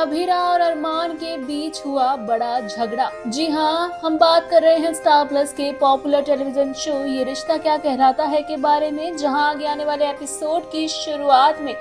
अभीरा और अरमान के बीच हुआ बड़ा झगड़ा। जी हाँ, हम बात कर रहे हैं स्टार प्लस के पॉपुलर टेलीविजन शो ये रिश्ता क्या कहलाता है के बारे में, जहां आगे आने वाले एपिसोड की शुरुआत में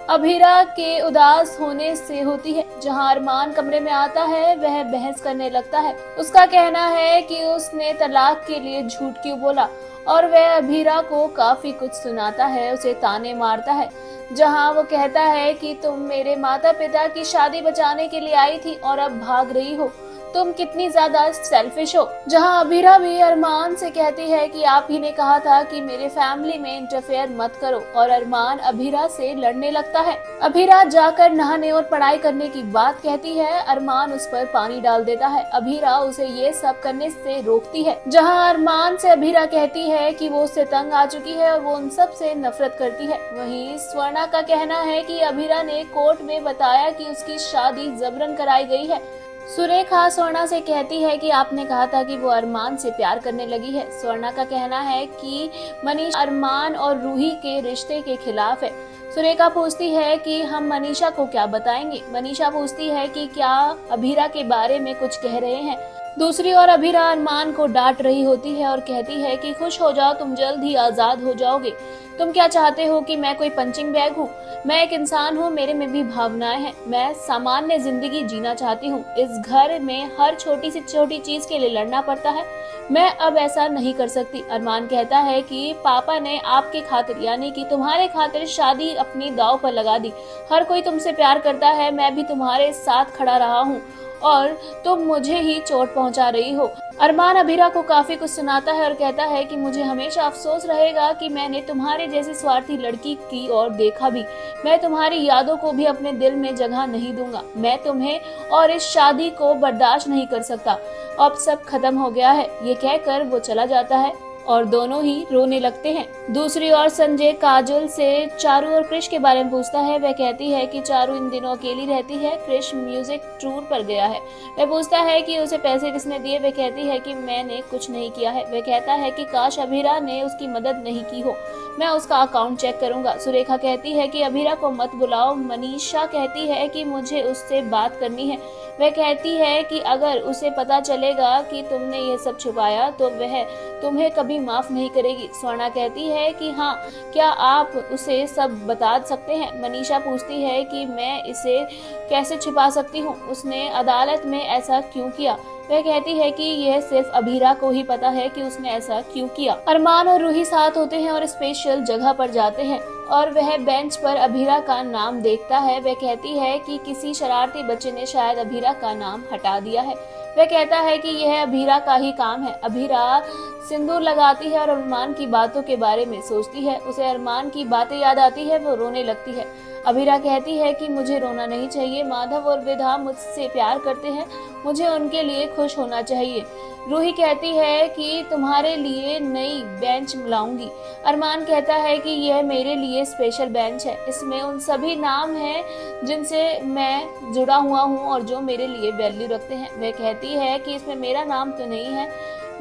अभीरा के उदास होने से होती है। जहां अरमान कमरे में आता है, वह बहस करने लगता है। उसका कहना है कि उसने तलाक के लिए झूठ क्यों बोला और वह अभीरा को काफी कुछ सुनाता है, उसे ताने मारता है। जहां वो कहता है कि तुम मेरे माता पिता की शादी बचाने के लिए आई थी और अब भाग रही हो, तुम कितनी ज्यादा सेल्फिश हो। जहां अभीरा भी अरमान से कहती है कि आप ही ने कहा था कि मेरे फैमिली में इंटरफेयर मत करो, और अरमान अभीरा से लड़ने लगता है। अभीरा जाकर नहाने और पढ़ाई करने की बात कहती है, अरमान उस पर पानी डाल देता है। अभीरा उसे ये सब करने से रोकती है। जहां अरमान से अभीरा कहती है कि वो उससे तंग आ चुकी है और वो उन सब से नफरत करती है। वहीं स्वर्णा का कहना है कि अभीरा ने कोर्ट में बताया कि उसकी शादी जबरन कराई गई है। सुरेखा स्वर्णा से कहती है कि आपने कहा था कि वो अरमान से प्यार करने लगी है। स्वर्णा का कहना है कि मनीषा अरमान और रूही के रिश्ते के खिलाफ है। सुरेखा पूछती है कि हम मनीषा को क्या बताएंगे। मनीषा पूछती है कि क्या अभीरा के बारे में कुछ कह रहे हैं। दूसरी ओर अभीरा अरमान को डांट रही होती है और कहती है कि खुश हो जाओ, तुम जल्द ही आजाद हो जाओगे। तुम क्या चाहते हो कि मैं कोई पंचिंग बैग हूँ? मैं एक इंसान हूँ, मेरे में भी भावनाएं हैं। मैं सामान्य जिंदगी जीना चाहती हूँ। इस घर में हर छोटी से छोटी चीज के लिए लड़ना पड़ता है। मैं अब ऐसा नहीं कर सकती। अरमान कहता है कि पापा ने आपके खातिर, यानी कि तुम्हारे खातिर, शादी अपनी दांव पर लगा दी। हर कोई तुमसे प्यार करता है, मैं भी तुम्हारे साथ खड़ा रहा हूँ और तुम मुझे ही चोट पहुंचा रही हो। अरमान अभीरा को काफी कुछ सुनाता है और कहता है कि मुझे हमेशा अफसोस रहेगा कि मैंने तुम्हारे जैसी स्वार्थी लड़की की ओर देखा भी। मैं तुम्हारी यादों को भी अपने दिल में जगह नहीं दूंगा। मैं तुम्हें और इस शादी को बर्दाश्त नहीं कर सकता। अब सब खत्म हो गया है। ये कहकर वो चला जाता है और दोनों ही रोने लगते हैं। दूसरी ओर संजय काजल से चारू और क्रिश के बारे में पूछता है। वह कहती है कि चारू इन दिनों अकेली रहती है, क्रिश म्यूजिक टूर पर गया है। वह पूछता है कि उसे पैसे किसने दिए। वह कहती है कि मैंने कुछ नहीं किया है। वह कहता है कि काश अभीरा ने उसकी मदद नहीं की हो, मैं उसका अकाउंट चेक करूंगा। सुरेखा कहती है कि अभीरा को मत बुलाओ। मनीषा कहती है कि मुझे उससे बात करनी है। वह कहती है कि अगर उसे पता चलेगा कि तुमने ये सब छुपाया तो वह तुम्हें कभी माफ नहीं करेगी। स्वर्णा कहती है कि हाँ, क्या आप उसे सब बता सकते हैं। मनीषा पूछती है कि मैं इसे कैसे छुपा सकती हूँ, उसने अदालत में ऐसा क्यों किया। वह कहती है कि यह सिर्फ अभीरा को ही पता है कि उसने ऐसा क्यों किया। अरमान और रूही साथ होते हैं और स्पेशल जगह पर जाते हैं और वह बेंच पर अभीरा का नाम देखता है। वह कहती है कि किसी शरारती बच्चे ने शायद अभीरा का नाम हटा दिया है। वह कहता है कि यह अभीरा का ही काम है। अभीरा सिंदूर लगाती है और अरमान की बातों के बारे में सोचती है। उसे अरमान की बातें याद आती है, वो रोने लगती है। अभीरा कहती है कि मुझे रोना नहीं चाहिए, माधव और विधा मुझसे प्यार करते हैं, मुझे उनके लिए खुश होना चाहिए। रूही कहती है कि तुम्हारे लिए नई बेंच लाऊंगी। अरमान कहता है कि यह मेरे लिए स्पेशल बेंच है, इसमें उन सभी नाम हैं जिनसे मैं जुड़ा हुआ हूँ और जो मेरे लिए वैल्यू रखते हैं। वह कहती है कि इसमें मेरा नाम तो नहीं है,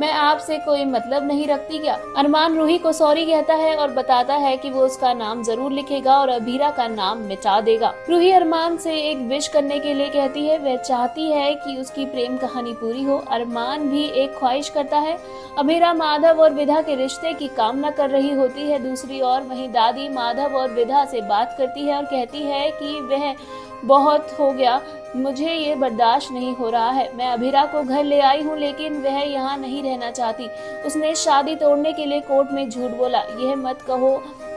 मैं आपसे कोई मतलब नहीं रखती क्या। अरमान रूही को सॉरी कहता है और बताता है कि वो उसका नाम जरूर लिखेगा और अभीरा का नाम मिटा देगा। रूही अरमान से एक विश करने के लिए कहती है। वह चाहती है कि उसकी प्रेम कहानी पूरी हो। अरमान भी एक ख्वाहिश करता है। अभीरा माधव और विधा के रिश्ते की कामना कर रही होती है। दूसरी ओर वहीं दादी माधव और विधा से बात करती है और कहती है कि वह बहुत हो गया, मुझे ये बर्दाश्त नहीं हो रहा है। मैं अभीरा को घर ले आई हूँ लेकिन वह यहाँ नहीं रहना चाहती। उसने शादी तोड़ने के लिए कोर्ट में झूठ बोला। यह मत कहो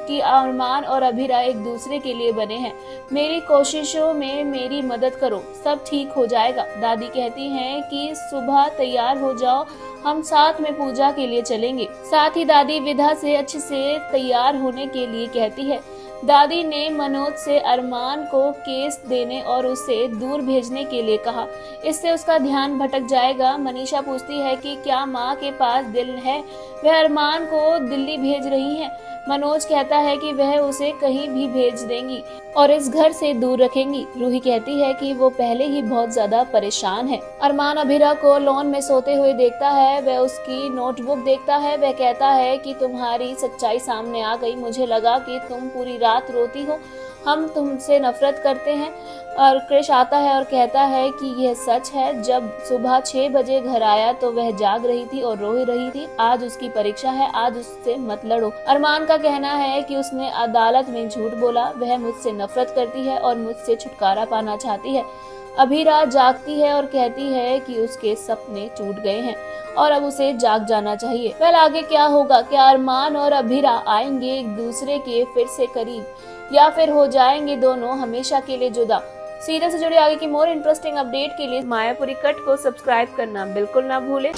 कि अरमान और अभीरा एक दूसरे के लिए बने हैं। मेरी कोशिशों में मेरी मदद करो, सब ठीक हो जाएगा। दादी कहती हैं कि सुबह तैयार हो जाओ, हम साथ में पूजा के लिए चलेंगे। साथ ही दादी विधा से अच्छे से तैयार होने के लिए कहती है। दादी ने मनोज से अरमान को केस देने और उसे दूर भेजने के लिए कहा, इससे उसका ध्यान भटक जाएगा। मनीषा पूछती है कि क्या माँ के पास दिल है, वह अरमान को दिल्ली भेज रही हैं। मनोज कहता है कि वह उसे कहीं भी भेज देंगी और इस घर से दूर रखेंगी। रूही कहती है कि वो पहले ही बहुत ज्यादा परेशान है। अरमान अभीरा को लॉन में सोते हुए देखता है। वह उसकी नोटबुक देखता है। वह कहता है कि तुम्हारी सच्चाई सामने आ गई, मुझे लगा कि तुम पूरी रात रोती हो हम तुमसे नफरत करते हैं। और क्रिश आता है और कहता है कि यह सच है, जब सुबह 6 बजे घर आया तो वह जाग रही थी और रो रही थी। आज उसकी परीक्षा है, आज उससे मत लड़ो। अरमान का कहना है कि उसने अदालत में झूठ बोला, वह मुझसे नफरत करती है और मुझसे छुटकारा पाना चाहती है। अभीरा जागती है और कहती है कि उसके सपने टूट गए हैं और अब उसे जाग जाना चाहिए। वेल, आगे क्या होगा? क्या अरमान और अभीरा आएंगे एक दूसरे के फिर से करीब, या फिर हो जाएंगे दोनों हमेशा के लिए जुदा? सीरियल से जुड़ी आगे की मोर इंटरेस्टिंग अपडेट के लिए मायापुरी कट को सब्सक्राइब करना बिल्कुल ना भूलें।